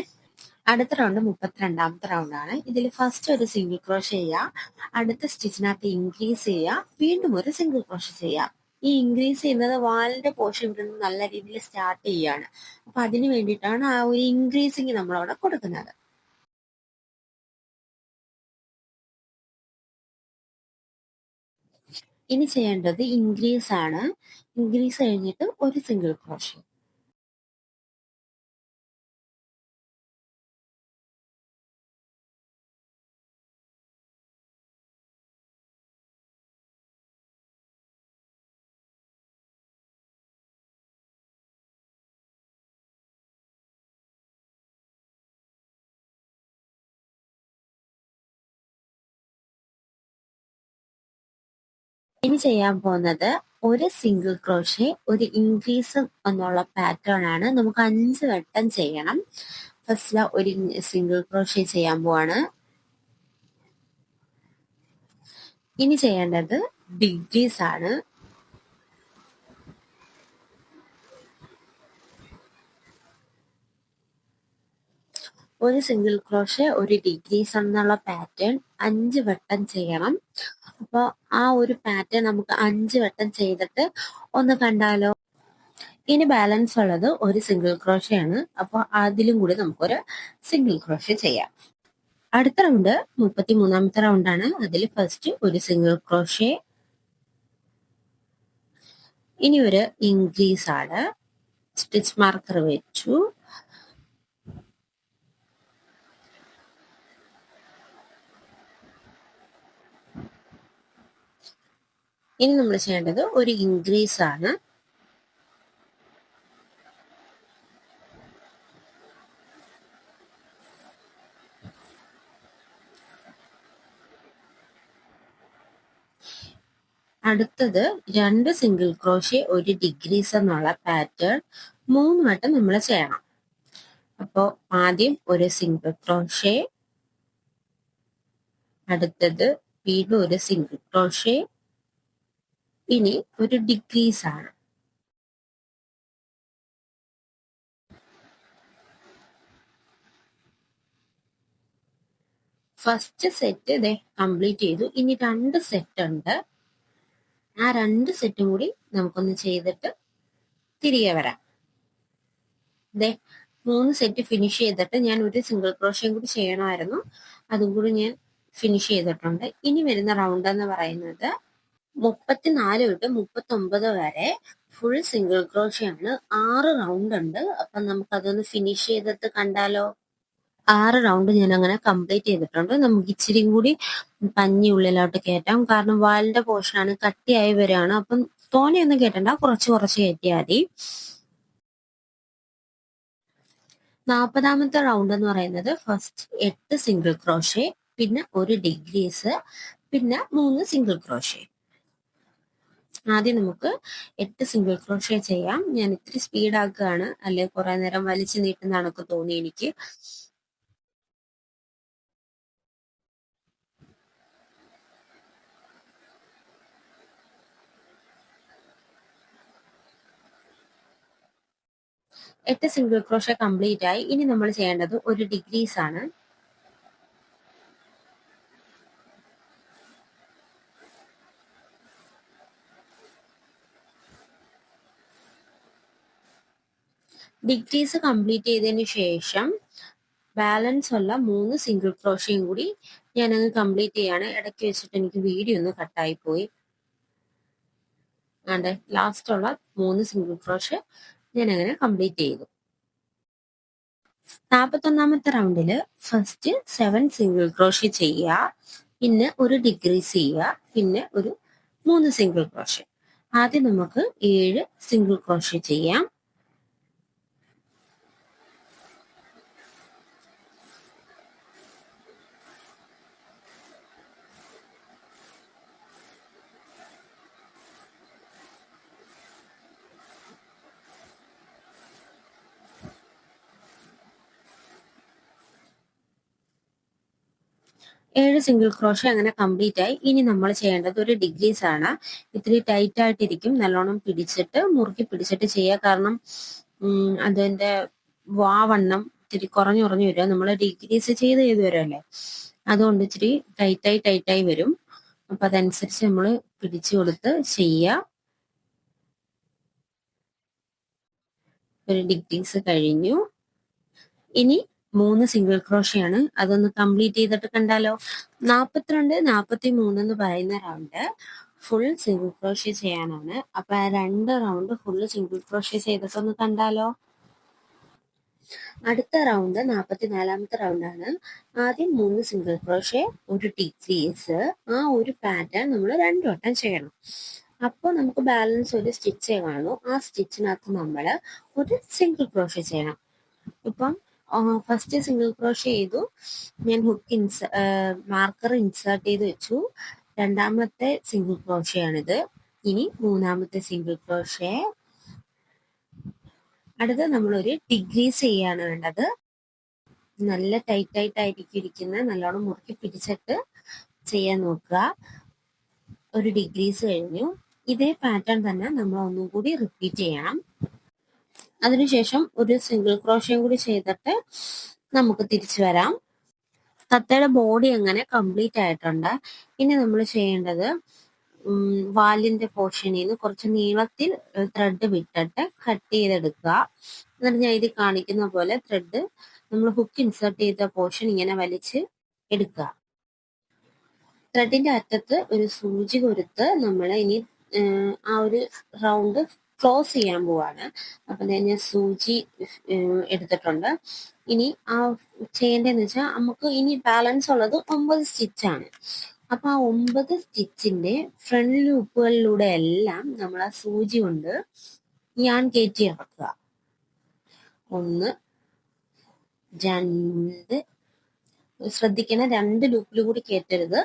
അടുത്ത റൗണ്ട് 32ാമത്തെ റൗണ്ടാണ്. ഇതിൽ ഫസ്റ്റ് ഒരു സിംഗിൾ ക്രോഷ്യ ചെയ്യുക, അടുത്ത സ്റ്റിച്ചിനകത്ത് ഇൻക്രീസ് ചെയ്യുക, വീണ്ടും ഒരു സിംഗിൾ ക്രോഷ്യ ചെയ്യുക. ഈ ഇൻക്രീസ് ചെയ്യുന്നത് വാലിന്റെ പോർഷൻ ഇവിടെ നിന്ന് നല്ല രീതിയിൽ സ്റ്റാർട്ട് ചെയ്യുകയാണ്. അപ്പൊ അതിന് വേണ്ടിയിട്ടാണ് ആ ഒരു ഇൻക്രീസിങ് നമ്മളവിടെ കൊടുക്കുന്നത്. ഇനി ചെയ്യേണ്ടത് ഇൻക്രീസ് ആണ്. ഇൻക്രീസ് കഴിഞ്ഞിട്ട് ഒരു സിംഗിൾ ക്രോഷ്യ. ഇനി ചെയ്യാൻ പോകുന്നത് ഒരു സിംഗിൾ ക്രോഷ്യ ഒരു ഇൻക്രീസ് എന്നുള്ള പാറ്റേൺ ആണ്. നമുക്ക് 5 വട്ടം ചെയ്യണം. ഫസ്റ്റ് ഒരു സിംഗിൾ ക്രോഷ്യ ചെയ്യാൻ പോവാണ്. ഇനി ചെയ്യേണ്ടത് ഡിഗ്രീസ് ആണ്. ഒരു സിംഗിൾ ക്രോഷേ ഒരു ഡിഗ്രീസ് എന്നുള്ള പാറ്റേൺ 5 വട്ടം ചെയ്യണം. അപ്പോൾ ആ ഒരു പാറ്റേൺ നമുക്ക് 5 വട്ടം ചെയ്തിട്ട് ഒന്ന് കണ്ടാലോ? ഇനി ബാലൻസ് ഉള്ളത് ഒരു സിംഗിൾ ക്രോഷേ ആണ്. അപ്പോൾ അതിലും കൂടി നമുക്കൊരു സിംഗിൾ ക്രോഷേ ചെയ്യാം. അടുത്ത റൗണ്ട് 33ാമത്തെ റൗണ്ടാണ്. അതിൽ ഫസ്റ്റ് ഒരു സിംഗിൾ ക്രോഷേ, ഇനി ഒരു ഇൻക്രീസ് ആണ്. സ്റ്റിച്ച് മാർക്കർ വെച്ചു. ഇനി നമ്മൾ ചെയ്യേണ്ടത് ഒരു ഇൻക്രീസ് ആണ്. അടുത്തത് 2 സിംഗിൾ ക്രോഷേ ഒരു ഡിഗ്രീസ് എന്നുള്ള പാറ്റേൺ 3 വട്ടം നമ്മൾ ചെയ്യണം. അപ്പോൾ ആദ്യം ഒരു സിംഗിൾ ക്രോഷേ, അടുത്തത് വീണ്ടും ഒരു സിംഗിൾ ക്രോഷേ, ഇനി ഒരു ഡിഗ്രീസ് ആണ്. ഫസ്റ്റ് സെറ്റ് ഇതേ കംപ്ലീറ്റ് ചെയ്തു. ഇനി 2 സെറ്റ് ഉണ്ട്. ആ 2 സെറ്റും കൂടി നമുക്കൊന്ന് ചെയ്തിട്ട് തിരികെ വരാം. ഇതേ 3 സെറ്റ് ഫിനിഷ് ചെയ്തിട്ട് ഞാൻ ഒരു സിംഗിൾ ക്രോഷയും കൂടി ചെയ്യണമായിരുന്നു. അതും കൂടി ഞാൻ ഫിനിഷ് ചെയ്തിട്ടുണ്ട്. ഇനി വരുന്ന റൗണ്ട് എന്ന് പറയുന്നത് 34 തൊട്ട് 39 വരെ ഫുൾ സിംഗിൾ ക്രോഷേ ആണ്. 6 റൗണ്ട് ഉണ്ട്. അപ്പൊ നമുക്ക് അതൊന്ന് ഫിനിഷ് ചെയ്തിട്ട് കണ്ടാലോ? 6 റൗണ്ട് ഞാൻ അങ്ങനെ കംപ്ലീറ്റ് ചെയ്തിട്ടുണ്ട്. നമുക്ക് ഇച്ചിരി കൂടി പഞ്ഞി ഉള്ളിലോട്ട് കയറ്റാം. കാരണം വാലിന്റെ പോർഷനാണ് കട്ടിയായി വരികയാണ്. അപ്പം തോനെയൊന്നും കയറ്റണ്ട, കുറച്ച് കയറ്റിയാൽ മതി. 40ാമത്തെ റൗണ്ട് എന്ന് പറയുന്നത് ഫസ്റ്റ് 8 സിംഗിൾ ക്രോഷേ, പിന്നെ ഒരു ഡിഗ്രീസ്, പിന്നെ 3 സിംഗിൾ ക്രോഷേ. ആദ്യം നമുക്ക് 8 സിംഗിൾ ക്രോഷേ ചെയ്യാം. ഞാൻ ഇത്തിരി സ്പീഡാക്കുകയാണ്, അല്ലെ കുറെ നേരം വലിച്ചു നീട്ടുന്നതാണൊക്കെ തോന്നി എനിക്ക്. എട്ട് സിംഗിൾ ക്രോഷേ കംപ്ലീറ്റ് ആയി. ഇനി നമ്മൾ ചെയ്യേണ്ടത് ഒരു ഡിഗ്രീസ് ആണ്. ഡിഗ്രീസ് കംപ്ലീറ്റ് ചെയ്തതിന് ശേഷം ബാലൻസ് ഉള്ള 3 സിംഗിൾ ക്രോഷയും കൂടി ഞാനങ്ങ് കംപ്ലീറ്റ് ചെയ്യാണ്. ഇടയ്ക്ക് വെച്ചിട്ട് എനിക്ക് വീഡിയോ ഒന്ന് കട്ടായി പോയി. ആണ്ടെ ലാസ്റ്റ് ഉള്ള 3 സിംഗിൾ ക്രോഷേ ഞാൻ അങ്ങനെ കംപ്ലീറ്റ് ചെയ്തു. 41ാമത്തെ റൗണ്ടില് ഫസ്റ്റ് 7 സിംഗിൾ ക്രോഷേ ചെയ്യുക, പിന്നെ ഒരു ഡിഗ്രീസ് ചെയ്യുക, പിന്നെ ഒരു 3 സിംഗിൾ ക്രോഷേ. ആദ്യം നമുക്ക് 7 സിംഗിൾ ക്രോഷേ ചെയ്യാം. ഏഴ് സിംഗിൾ ക്രോഷേ അങ്ങനെ കംപ്ലീറ്റ് ആയി. ഇനി നമ്മൾ ചെയ്യേണ്ടത് ഒരു ഡിഗ്രീസ് ആണ്. ഇത്തിരി ടൈറ്റ് ആയിട്ടിരിക്കും, നല്ലോണം പിടിച്ചിട്ട് മുറുക്കി പിടിച്ചിട്ട് ചെയ്യുക. കാരണം അതിന്റെ വാവണ്ണം ഇത്തിരി കുറഞ്ഞു വരിക. നമ്മൾ ഡിഗ്രീസ് ചെയ്ത് വരുമല്ലേ, അതുകൊണ്ട് ഇച്ചിരി ടൈറ്റായി വരും. അപ്പൊ അതനുസരിച്ച് നമ്മൾ പിടിച്ചു കൊടുത്ത് ചെയ്യുക. ഒരു ഡിഗ്രീസ് കഴിഞ്ഞു. ഇനി 3 സിംഗിൾ ക്രോഷേ ആണ്. അതൊന്ന് കംപ്ലീറ്റ് ചെയ്തിട്ട് കണ്ടാലോ? 42, 43 എന്ന് പറയുന്ന റൗണ്ട് ഫുൾ സിംഗിൾ ക്രോഷേ ചെയ്യാനാണ്. അപ്പൊ ആ 2 റൗണ്ട് ഫുള്ള് സിംഗിൾ ക്രോഷേ ചെയ്തിട്ടൊന്ന് കണ്ടാലോ? അടുത്ത റൗണ്ട് 44ാമത്തെ റൗണ്ടാണ്. ആദ്യം 3 സിംഗിൾ ക്രോഷേ, ഒരു ഡിഗ്രീസ്. ആ ഒരു പാറ്റേൺ നമ്മൾ 2 വട്ടം ചെയ്യണം. അപ്പോൾ നമുക്ക് ബാലൻസ് ഒരു സ്റ്റിച്ചേ കാണൂ. ആ സ്റ്റിച്ചിനകത്ത് നമ്മൾ ഒരു സിംഗിൾ ക്രോഷേ ചെയ്യണം. ഇപ്പം ഫസ്റ്റ് സിംഗിൾ ക്രോഷേ ചെയ്തു, ഞാൻ ഹുക്ക് മാർക്കർ ഇൻസേർട്ട് ചെയ്ത് വെച്ചു. രണ്ടാമത്തെ സിംഗിൾ ക്രോഷേ ആണിത്. ഇനി 3ാമത്തെ സിംഗിൾ ക്രോഷേ. അടുത്ത് നമ്മളൊരു ഡിഗ്രീസ് ചെയ്യാണ് വേണ്ടത്. നല്ല ടൈറ്റായിട്ടായിരിക്കും ഇരിക്കുന്നത്, നല്ലോണം മുറുക്കി പിടിച്ചിട്ട് ചെയ്യാൻ നോക്കുക. ഒരു ഡിഗ്രീസ് കഴിഞ്ഞു. ഇതേ പാറ്റേൺ തന്നെ നമ്മൾ ഒന്നും കൂടി റിപ്പീറ്റ് ചെയ്യണം. അതിനുശേഷം ഒരു സിംഗിൾ ക്രോഷ്യം കൂടി ചെയ്തിട്ട് നമുക്ക് തിരിച്ചു വരാം. തത്തയുടെ ബോഡി അങ്ങനെ കംപ്ലീറ്റ് ആയിട്ടുണ്ട്. ഇനി നമ്മൾ ചെയ്യേണ്ടത് വാലിന്റെ പോർഷനിൽ നിന്ന് കുറച്ച് നീളത്തിൽ ത്രെഡ് വിട്ടിട്ട് കട്ട് ചെയ്തെടുക്കുക. എന്നിട്ട് ഞാൻ ഇത് കാണിക്കുന്ന പോലെ ത്രെഡ് നമ്മൾ ഹുക്ക് ഇൻസേർട്ട് ചെയ്ത പോർഷൻ ഇങ്ങനെ വലിച്ച് എടുക്കുക. ത്രെഡിന്റെ അറ്റത്ത് ഒരു സൂചി കൊടുത്ത് നമ്മൾ ഇനി ആ ഒരു റൗണ്ട് ക്ലോസ് ചെയ്യാൻ പോവാണ്. അപ്പൊ ഞാൻ സൂചി എടുത്തിട്ടുണ്ട്. ഇനി ആ ചെയ്യേണ്ടതെന്ന് വെച്ചാൽ നമുക്ക് ഇനി ബാലൻസ് ഉള്ളത് 9 സ്റ്റിച്ചാണ്. അപ്പൊ ആ 9 സ്റ്റിച്ചിന്റെ ഫ്രണ്ട് ലൂപ്പുകളിലൂടെ എല്ലാം നമ്മൾ ആ സൂചി കൊണ്ട് ഞാൻ കയറ്റി ഇറക്കുക. 1 2 ശ്രദ്ധിക്കണം, 2 ലൂപ്പിൽ കൂടി കയറ്റരുത്.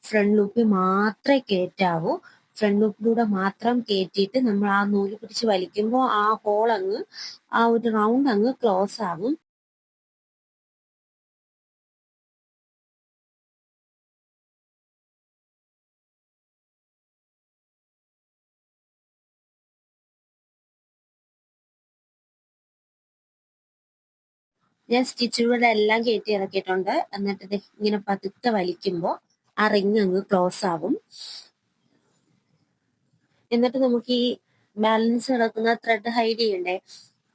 ഫ്രണ്ട് ലൂപ്പിൽ മാത്രമേ കയറ്റാവൂ. ഫ്രണ്ട് ലൂപ്പിലൂടെ മാത്രം കയറ്റിയിട്ട് നമ്മൾ ആ നൂല് പിടിച്ച് വലിക്കുമ്പോൾ ആ ഹോൾ അങ്ങ് ആ ഒരു റൗണ്ട് അങ്ങ് ക്ലോസ് ആകും. ഞാൻ സ്റ്റിച്ചിലൂടെ എല്ലാം കയറ്റി ഇറക്കിയിട്ടുണ്ട്. എന്നിട്ട് ഇത് ഇങ്ങനെ പതുക്കെ വലിക്കുമ്പോൾ ആ റിങ് അങ്ങ് ക്ലോസ് ആകും. എന്നിട്ട് നമുക്ക് ഈ ബാലൻസ് കിടക്കുന്ന ത്രെഡ് ഹൈഡ് ചെയ്യണ്ടേ.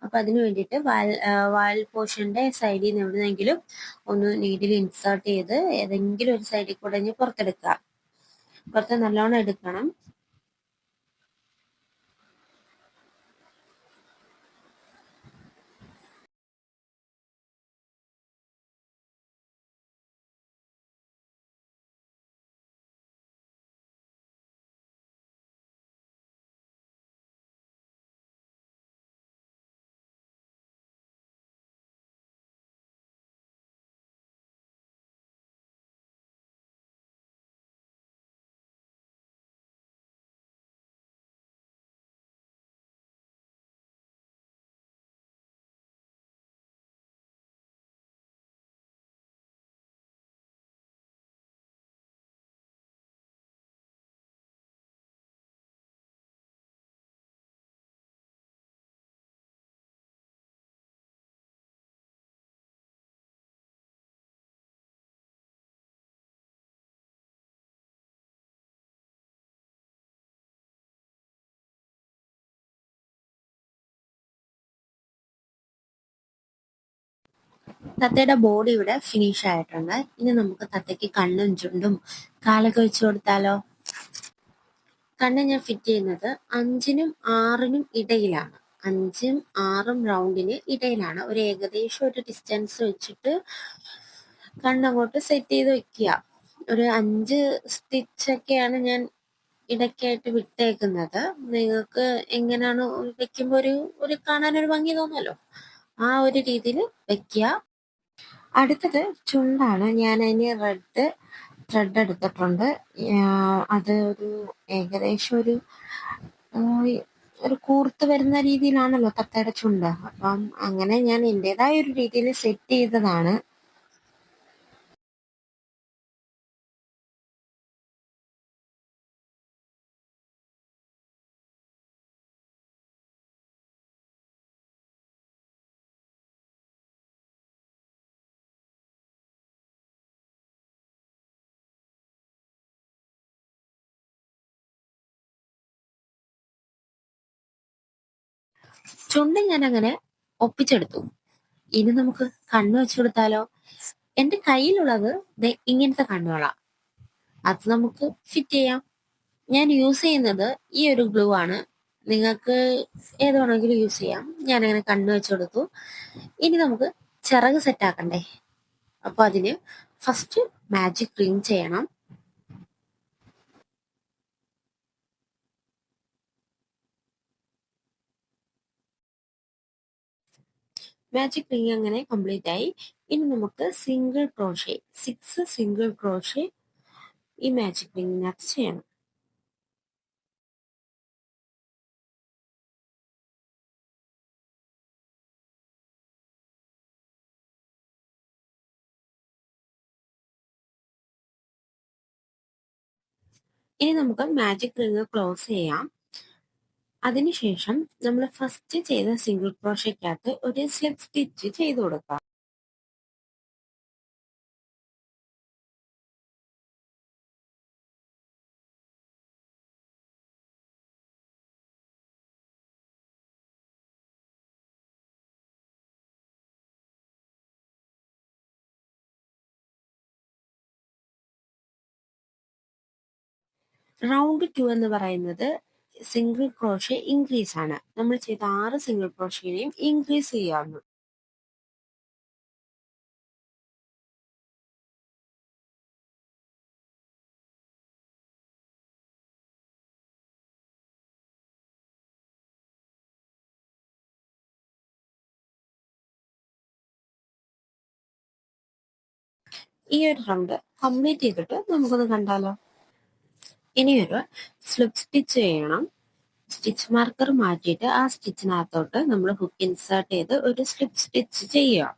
അപ്പൊ അതിന് വേണ്ടിയിട്ട് വാൽ പോർഷന്റെ സൈഡിൽ നിന്ന് എവിടുന്നെങ്കിലും ഒന്ന് നീഡിൽ ഇൻസേർട്ട് ചെയ്ത് ഏതെങ്കിലും ഒരു സൈഡിൽ കൂടെ പുറത്തെടുക്കുക. പുറത്ത് നല്ലോണം എടുക്കണം. തത്തയുടെ ബോഡി ഇവിടെ ഫിനിഷ് ആയിട്ടുണ്ട്. ഇനി നമുക്ക് തത്തയ്ക്ക് കണ്ണും ചുണ്ടും കാലൊക്കെ വെച്ച് കൊടുത്താലോ. കണ്ണ് ഞാൻ ഫിറ്റ് ചെയ്യുന്നത് 5നും 6നും ഇടയിലാണ്. 5ഉം 6ഉം റൗണ്ടിന് ഇടയിലാണ്. ഒരു ഏകദേശം ഒരു ഡിസ്റ്റൻസ് വെച്ചിട്ട് കണ്ണങ്ങോട്ട് സെറ്റ് ചെയ്ത് വെക്കുക. ഒരു 5 സ്റ്റിച്ചൊക്കെയാണ് ഞാൻ ഇടയ്ക്കായിട്ട് വിട്ടേക്കുന്നത്. നിങ്ങൾക്ക് എങ്ങനെയാണ് വെക്കുമ്പോൾ ഒരു കാണാനൊരു ഭംഗി തോന്നുമല്ലോ, ആ ഒരു രീതിയിൽ വെക്കുക. അടുത്തത് ചുണ്ടാണ്. ഞാൻ അതിന് റെഡ് ത്രെഡ് എടുത്തിട്ടുണ്ട്. അത് ഒരു ഏകദേശം ഒരു കൂർത്ത് വരുന്ന രീതിയിലാണല്ലോ തത്തയുടെ ചുണ്ട്. അപ്പം അങ്ങനെ ഞാൻ എൻ്റെതായ ഒരു രീതിയിൽ സെറ്റ് ചെയ്തതാണ്. ചുണ്ട് ഞാൻ അങ്ങനെ ഒപ്പിച്ചെടുത്തു. ഇനി നമുക്ക് കണ്ണ് വെച്ചു കൊടുത്താലോ. എന്റെ കയ്യിലുള്ളത് ഇങ്ങനത്തെ കണ്ണുകളാണ്. അത് നമുക്ക് ഫിറ്റ് ചെയ്യാം. ഞാൻ യൂസ് ചെയ്യുന്നത് ഈ ഒരു ഗ്ലൂ ആണ്. നിങ്ങൾക്ക് ഏത് വേണമെങ്കിലും യൂസ് ചെയ്യാം. ഞാനങ്ങനെ കണ്ണ് വെച്ച് കൊടുത്തു. ഇനി നമുക്ക് ചിറക് സെറ്റ് ആക്കണ്ടേ. അപ്പൊ അതിന് ഫസ്റ്റ് മാജിക് റിങ് ചെയ്യണം. മാജിക് റിങ് അങ്ങനെ കംപ്ലീറ്റ് ആയി. ഇനി നമുക്ക് സിംഗിൾ ക്രോഷേ 6 സിംഗിൾ ക്രോഷേ ഈ മാജിക് റിങ്ങിനകത്ത് ചെയ്യണം. ഇനി നമുക്ക് മാജിക് റിങ് ക്ലോസ് ചെയ്യാം. അതിനുശേഷം നമ്മൾ ഫസ്റ്റ് ചെയ്ത സിംഗിൾ ക്രോഷയ്ക്കകത്ത് ഒരു സ്ലിപ്പ് സ്റ്റിച്ച് ചെയ്ത് കൊടുക്കാം. റൗണ്ട് 2 എന്ന് പറയുന്നത് സിംഗിൾ ക്രോഷേ ഇൻക്രീസ് ആണ്. നമ്മൾ ചെയ്ത 6 സിംഗിൾ ക്രോഷേനെയും ഇൻക്രീസ് ചെയ്യാവുന്നു. ഈ ഒരു റൗണ്ട് കംപ്ലീറ്റ് ചെയ്തിട്ട് നമുക്കൊന്ന് കണ്ടാലോ. ഇനിയൊരു സ്ലിപ്പ് സ്റ്റിച്ച് ചെയ്യണം. സ്റ്റിച്ച് മാർക്കർ മാറ്റിയിട്ട് ആ സ്റ്റിച്ചിനകത്തോട്ട് നമ്മൾ ഹുക്ക് ഇൻസേർട്ട് ചെയ്ത് ഒരു സ്ലിപ്പ് സ്റ്റിച്ച് ചെയ്യുക.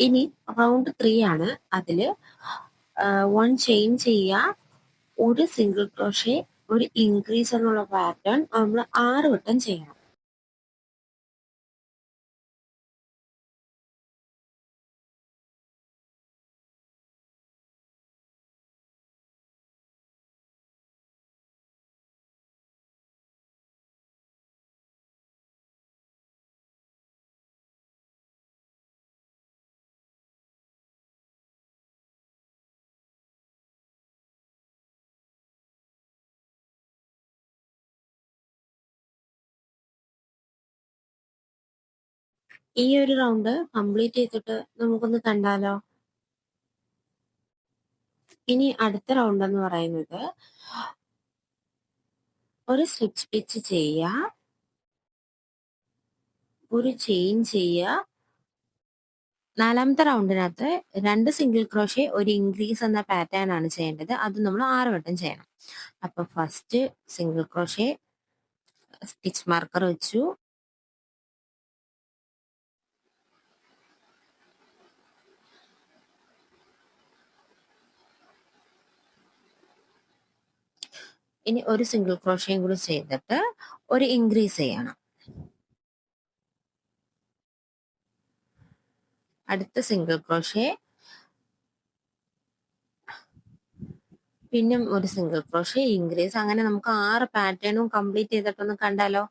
ഇനി റൗണ്ട് 3 ആണ്. അതില് 1 ചെയിൻ ചെയ്യുക, ഒരു സിംഗിൾ ക്രോഷേ, ഒരു ഇൻക്രീസ് എന്നുള്ള പാറ്റേൺ നമ്മൾ 6 വട്ടം ചെയ്യണം. ഈ ഒരു റൗണ്ട് കംപ്ലീറ്റ് ചെയ്തിട്ട് നമുക്കൊന്ന് കണ്ടാലോ. ഇനി അടുത്ത റൗണ്ട് എന്ന് പറയുന്നത് ഒരു സ്ലിപ്പ് സ്റ്റിച്ച് ചെയ്യുക, ഒരു ചെയിൻ ചെയ്യുക. 4ാമത്തെ റൗണ്ടിനകത്ത് 2 സിംഗിൾ ക്രോഷേ, ഒരു ഇൻക്രീസ് എന്ന പാറ്റേൺ ആണ് ചെയ്യേണ്ടത്. അത് നമ്മൾ 6 വട്ടം ചെയ്യണം. അപ്പൊ first single crochet, stitch marker വെച്ചു, ഇനി ഒരു സിംഗിൾ ക്രോഷയും കൂടി ചെയ്തിട്ട് ഒരു ഇൻക്രീസ് ചെയ്യണം. അടുത്ത സിംഗിൾ ക്രോഷേ, പിന്നെ ഒരു സിംഗിൾ ക്രോഷേ, ഇൻക്രീസ്. അങ്ങനെ നമുക്ക് 6 പാറ്റേണും കംപ്ലീറ്റ് ചെയ്തിട്ടൊന്ന് കണ്ടാലോ.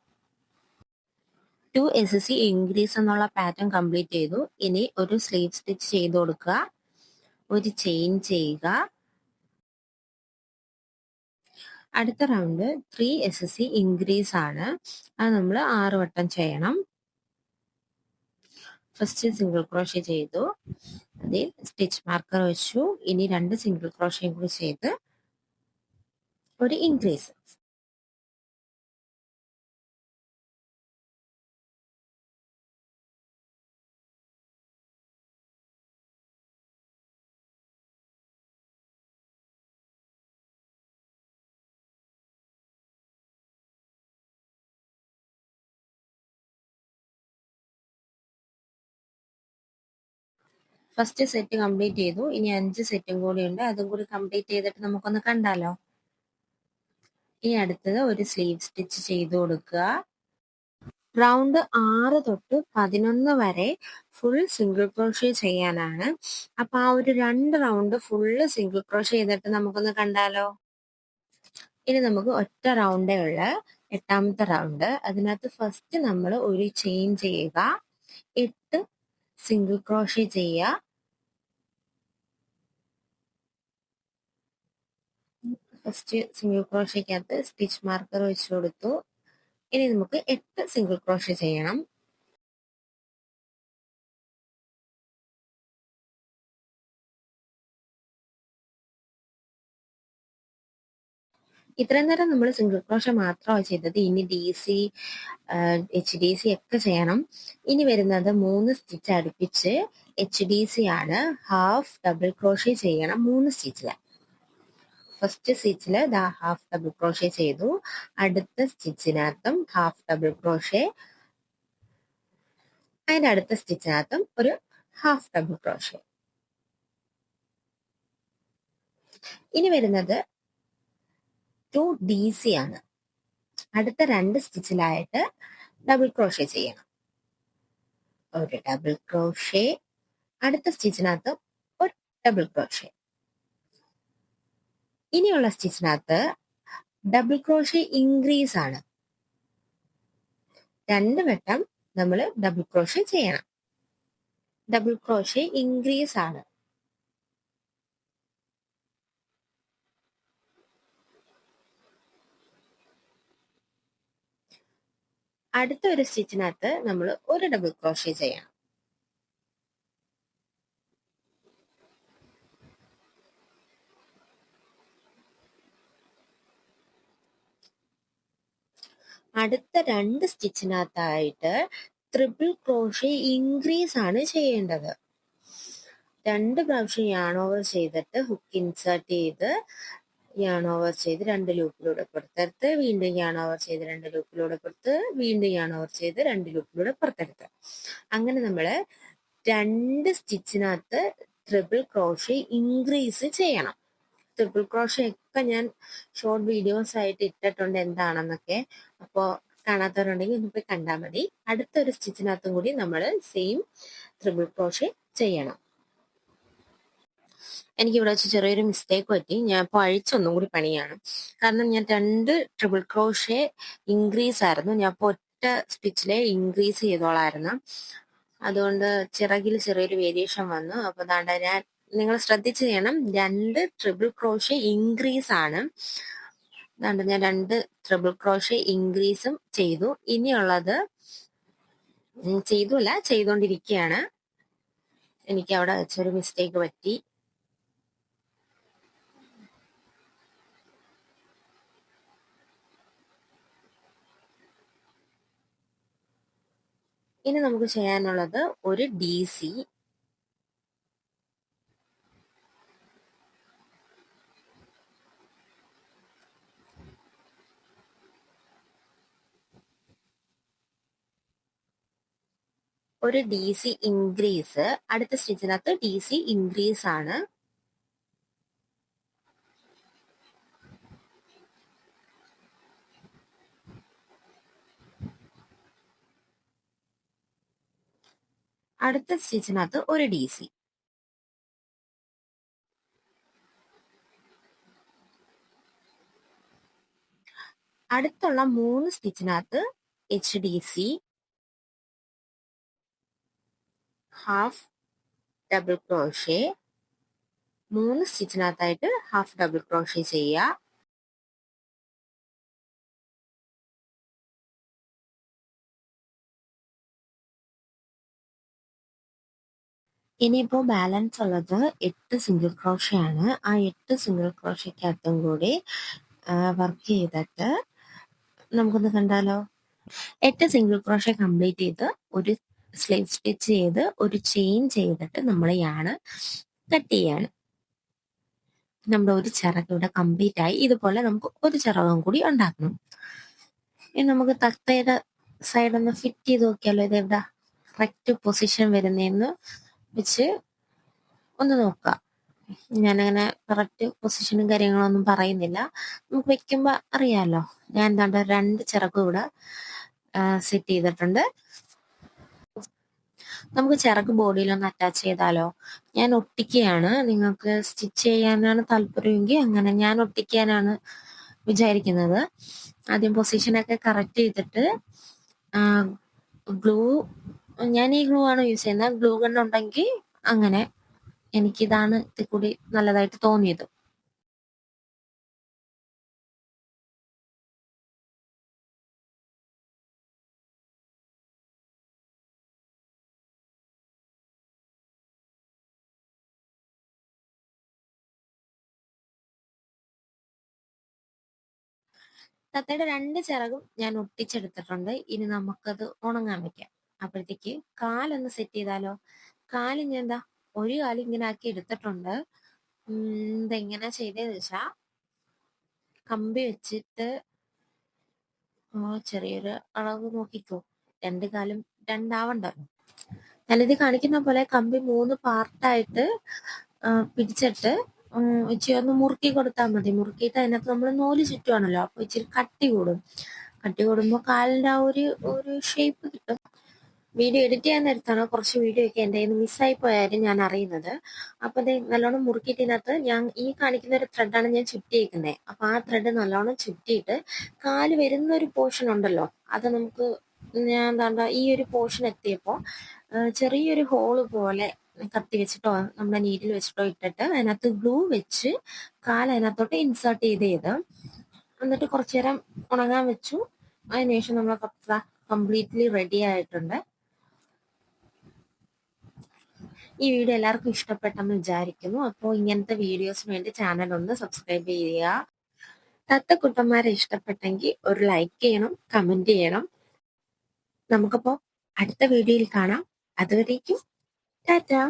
2 SC ഇൻക്രീസ് എന്നുള്ള പാറ്റേൺ കംപ്ലീറ്റ് ചെയ്തു. ഇനി ഒരു സ്ലീവ് സ്റ്റിച്ച് ചെയ്ത് കൊടുക്കുക, ഒരു ചെയിൻ ചെയ്യുക. അടുത്ത റൗണ്ട് 3 SC ഇൻക്രീസ് ആണ്. അത് നമ്മൾ 6 വട്ടം ചെയ്യണം. ഫസ്റ്റ് സിംഗിൾ ക്രോഷേ ചെയ്തു, അതിൽ സ്റ്റിച്ച് മാർക്കർ വെച്ചു. ഇനി 2 സിംഗിൾ ക്രോഷയും കൂടി ചെയ്ത് ഒരു ഇൻക്രീസ്. ഫസ്റ്റ് സെറ്റ് കംപ്ലീറ്റ് ചെയ്തു. ഇനി 5 സെറ്റും കൂടി ഉണ്ട്. അതും കൂടി കംപ്ലീറ്റ് ചെയ്തിട്ട് നമുക്കൊന്ന് കണ്ടാലോ. ഇനി അടുത്തത് ഒരു സ്ലീവ് സ്റ്റിച്ച് ചെയ്ത് കൊടുക്കുക. റൗണ്ട് 6 തൊട്ട് 11 വരെ ഫുൾ സിംഗിൾ ക്രോഷേ ചെയ്യാനാണ്. അപ്പൊ ആ ഒരു 2 റൗണ്ട് ഫുള്ള് സിംഗിൾ ക്രോഷേ ചെയ്തിട്ട് നമുക്കൊന്ന് കണ്ടാലോ. ഇനി നമുക്ക് ഒറ്റ റൗണ്ടേ ഉള്ള 8ാമത്തെ റൗണ്ട്. അതിനകത്ത് ഫസ്റ്റ് നമ്മൾ ഒരു ചെയിൻ ചെയ്യുക, 8 സിംഗിൾ ക്രോഷേ ചെയ്യുക. ഫസ്റ്റ് സിംഗിൾ ക്രോഷയ്ക്കകത്ത് സ്റ്റിച്ച് മാർക്കർ വെച്ച് കൊടുത്തു. ഇനി നമുക്ക് 8 സിംഗിൾ ക്രോഷേ ചെയ്യണം. ഇത്രയും നേരം നമ്മൾ സിംഗിൾ ക്രോഷേ മാത്രമാണ് ചെയ്തത്. ഇനി DC, HDC ഒക്കെ ചെയ്യണം. ഇനി വരുന്നത് 3 സ്റ്റിച്ച് അടുപ്പിച്ച് HDC ആണ്. ഹാഫ് ഡബിൾ ക്രോഷേ ചെയ്യണം 3 സ്റ്റിച്ചില്. ഫസ്റ്റ് സ്റ്റിച്ചില് ഹാഫ് ഡബിൾ ക്രോഷേ ചെയ്തു. അടുത്ത സ്റ്റിച്ചിനകത്തും ഹാഫ് ഡബിൾ ക്രോഷേ, അതിന്റെ അടുത്ത സ്റ്റിച്ചിനകത്തും ഒരു ഹാഫ് ഡബിൾ ക്രോഷേ. ഇനി വരുന്നത് 2DC ആണ്. അടുത്ത 2 സ്റ്റിച്ചിലായിട്ട് ഡബിൾ ക്രോഷേ ചെയ്യണം. ഒരു ഡബിൾ ക്രോഷേ, അടുത്ത സ്റ്റിച്ചിനകത്ത് ഒരു ഡബിൾ ക്രോഷേ. ഇനിയുള്ള സ്റ്റിച്ചിനകത്ത് ഡബിൾ ക്രോഷേ ഇൻക്രീസ് ആണ്. 2 വട്ടം നമ്മൾ ഡബിൾ ക്രോഷേ ചെയ്യണം. ഡബിൾ ക്രോഷേ ഇൻക്രീസ് ആണ്. അടുത്ത ഒരു സ്റ്റിച്ചിനകത്ത് നമ്മൾ ഒരു ഡബിൾ ക്രോഷേ ചെയ്യണം. അടുത്ത 2 സ്റ്റിച്ചിനകത്തായിട്ട് ട്രിപ്പിൾ ക്രോഷേ ഇൻക്രീസ് ആണ് ചെയ്യേണ്ടത്. 2 പ്രാവശ്യം യാൺ ഓവർ ചെയ്തിട്ട് ഹുക്ക് ഇൻസേർട്ട് ചെയ്ത് യാൺ ഓവർ ചെയ്ത് 2 ലൂപ്പിലൂടെ പുറത്തെടുത്ത് വീണ്ടും യാൺ ഓവർ ചെയ്ത് 2 ലൂപ്പിലൂടെ പുറത്ത് വീണ്ടും യാൺ ഓവർ ചെയ്ത് 2 ലൂപ്പിലൂടെ പുറത്തെടുത്ത്. അങ്ങനെ നമ്മൾ 2 സ്റ്റിച്ചിനകത്ത് ട്രിപ്പിൾ ക്രോഷേ ഇൻക്രീസ് ചെയ്യണം. ട്രിപ്പിൾ ക്രോഷേ ഒക്കെ ഞാൻ ഷോർട്ട് വീഡിയോസ് ആയിട്ട് ഇട്ടിട്ടുണ്ട് എന്താണെന്നൊക്കെ. അപ്പോൾ കാണാത്തവരുണ്ടെങ്കിൽ ഒന്ന് പോയി കണ്ടാൽ മതി. അടുത്തൊരു സ്റ്റിച്ചിനകത്തും കൂടി നമ്മൾ സെയിം ട്രിപ്പിൾ ക്രോഷേ ചെയ്യണം. എനിക്കിവിടെ വെച്ച് ചെറിയൊരു മിസ്റ്റേക്ക് പറ്റി. ഞാൻ ഇപ്പോൾ അഴിച്ചൊന്നും കൂടി പണിയാണ്. കാരണം ഞാൻ 2 ട്രിപ്പിൾ ക്രോഷേ ഇൻക്രീസ് ആയിരുന്നു. ഞാൻ ഇപ്പോൾ ഒറ്റ സ്റ്റിച്ചിലെ ഇൻക്രീസ് ചെയ്തോളായിരുന്നു. അതുകൊണ്ട് ചിറകിൽ ചെറിയൊരു വേരിയേഷൻ വന്നു. അപ്പോൾ അതാണ്ട് നിങ്ങൾ ശ്രദ്ധിച്ച് ചെയ്യണം. 2 ട്രിപ്പിൾ ക്രോഷേ ഇൻക്രീസ് ആണ്. അതുകൊണ്ട് ഞാൻ 2 ട്രിപ്പിൾ ക്രോഷേ ഇൻക്രീസും ചെയ്തു. ഇനിയുള്ളത് ചെയ്തുകൊണ്ടിരിക്കുകയാണ്. എനിക്ക് അവിടെ വെച്ചൊരു മിസ്റ്റേക്ക് പറ്റി. ഇനി നമുക്ക് ചെയ്യാനുള്ളത് ഒരു DC, ഒരു DC ഇൻക്രീസ്. അടുത്ത സ്റ്റിച്ചിനകത്ത് DC ഇൻക്രീസ് ആണ്. അടുത്ത സ്റ്റിച്ചിനകത്ത് ഒരു DC. അടുത്തുള്ള 3 സ്റ്റിച്ചിനകത്ത് HDC, ഹാഫ് ഡബിൾ ക്രോഷേ. 3 സ്റ്റിച്ചിനകത്തായിട്ട് ഹാഫ് ഡബിൾ ക്രോഷേ ചെയ്യുക. ഇനിയിപ്പോൾ ബാലൻസ് ഉള്ളത് 8 സിംഗിൾ ക്രോഷേ ആണ്. ആ 8 സിംഗിൾ ക്രോഷയ്ക്കകത്തും കൂടി വർക്ക് ചെയ്തിട്ട് നമുക്കൊന്ന് കണ്ടാലോ. 8 സിംഗിൾ ക്രോഷേ കംപ്ലീറ്റ് ചെയ്ത് ഒരു സ്ലീവ് സ്റ്റിച്ച് ചെയ്ത് ഒരു ചെയിൻ ചെയ്തിട്ട് നമ്മൾ യാണ് കട്ട് ചെയ്യാണ്. നമ്മുടെ ഒരു ചിറക് ഇവിടെ കംപ്ലീറ്റ് ആയി. ഇതുപോലെ നമുക്ക് ഒരു ചിറകും കൂടി ഉണ്ടാക്കണം. ഇനി നമുക്ക് തത്തയുടെ സൈഡ് ഒന്ന് ഫിറ്റ് ചെയ്ത് നോക്കിയാലോ. ഇത് എവിടെ കറക്റ്റ് പൊസിഷൻ വരുന്നതെന്ന് വെച്ച് ഒന്ന് നോക്കുക. ഞാനങ്ങനെ കറക്റ്റ് പൊസിഷനും കാര്യങ്ങളൊന്നും പറയുന്നില്ല. നമുക്ക് വെക്കുമ്പോൾ അറിയാലോ. ഞാൻ എന്താണ്ട് 2 ചിറകും ഇവിടെ സെറ്റ് ചെയ്തിട്ടുണ്ട്. നമുക്ക് ചിറക് ബോഡിയിലൊന്ന് അറ്റാച്ച് ചെയ്താലോ. ഞാൻ ഒട്ടിക്കുകയാണ്. നിങ്ങൾക്ക് സ്റ്റിച്ച് ചെയ്യാനാണ് താല്പര്യമെങ്കിൽ അങ്ങനെ. ഞാൻ ഒട്ടിക്കാനാണ് വിചാരിക്കുന്നത്. ആദ്യം പൊസിഷനൊക്കെ കറക്റ്റ് ചെയ്തിട്ട് ഗ്ലൂ, ഞാൻ ഈ ഗ്ലൂ ആണ് യൂസ് ചെയ്യുന്നത്. ഗ്ലൂ ഗൺ ഉണ്ടെങ്കിൽ അങ്ങനെ. എനിക്കിതാണ് ഇത് കൂടി നല്ലതായിട്ട് തോന്നിയത്. തത്തയുടെ 2 ചിറകും ഞാൻ ഒട്ടിച്ചെടുത്തിട്ടുണ്ട്. ഇനി നമുക്കത് ഉണങ്ങാൻ വെക്കാം. അപ്പോഴത്തേക്ക് കാലൊന്ന് സെറ്റ് ചെയ്താലോ. കാല് ഞാൻ എന്താ ഒരു കാല് ഇങ്ങനെ ആക്കി എടുത്തിട്ടുണ്ട്. ഇതെങ്ങനെ ചെയ്തതെന്ന് വെച്ചാ കമ്പി വെച്ചിട്ട് ചെറിയൊരു അളവ് നോക്കിക്കോ. 2 കാലും 2 ആവണ്ടല്ലോ. ഞാനിത് കാണിക്കുന്ന പോലെ കമ്പി 3 പാർട്ടായിട്ട് പിടിച്ചിട്ട് ഇച്ചിരി ഒന്ന് മുറുക്കി കൊടുത്താൽ മതി. മുറുക്കിയിട്ട് അതിനകത്ത് നമ്മൾ നൂല് ചുറ്റുവാണല്ലോ, അപ്പോൾ ഇച്ചിരി കട്ടി കൂടും. കട്ടി കൂടുമ്പോൾ കാലിൻ്റെ ആ ഒരു ഷേപ്പ് കിട്ടും. വീഡിയോ എഡിറ്റ് ചെയ്യാൻ നേരത്താണ് കുറച്ച് വീഡിയോ ഒക്കെ എൻ്റെ കയ്യിൽ നിന്ന് മിസ്സായി പോയാലും ഞാൻ അറിയുന്നത്. അപ്പോൾ അത് നല്ലോണം മുറുക്കിയിട്ട് ഇതിനകത്ത് ഞാൻ ഈ കാണിക്കുന്ന ഒരു ത്രെഡാണ് ഞാൻ ചുറ്റിയേക്കുന്നത്. അപ്പോൾ ആ ത്രെഡ് നല്ലോണം ചുറ്റിയിട്ട് കാല് വരുന്ന ഒരു പോർഷൻ ഉണ്ടല്ലോ, അത് നമുക്ക് ഞാൻ എന്താ ഈ ഒരു പോർഷൻ എത്തിയപ്പോൾ ചെറിയൊരു ഹോള് പോലെ കത്തി വെച്ചിട്ടോ നമ്മുടെ നീഡിൽ വെച്ചിട്ടോ ഇട്ടിട്ട് അതിനകത്ത് ഗ്ലൂ വെച്ച് അതിനകത്തോട്ട് ഇൻസേർട്ട് ചെയ്ത് എന്നിട്ട് കുറച്ചു നേരം ഉണങ്ങാൻ വെച്ചു. അതിനുശേഷം നമ്മൾ കംപ്ലീറ്റ്ലി റെഡി ആയിട്ടുണ്ട്. ഈ വീഡിയോ എല്ലാവർക്കും ഇഷ്ടപ്പെട്ടെന്ന് വിചാരിക്കുന്നു. അപ്പോൾ ഇങ്ങനത്തെ വീഡിയോസിന് വേണ്ടി ചാനൽ ഒന്ന് സബ്സ്ക്രൈബ് ചെയ്യുക. തത്തക്കുട്ടന്മാരെ ഇഷ്ടപ്പെട്ടെങ്കിൽ ഒരു ലൈക്ക് ചെയ്യണം, കമന്റ് ചെയ്യണം. നമുക്കപ്പോൾ അടുത്ത വീഡിയോയിൽ കാണാം. അതുവരേക്കും ടാറ്റാ.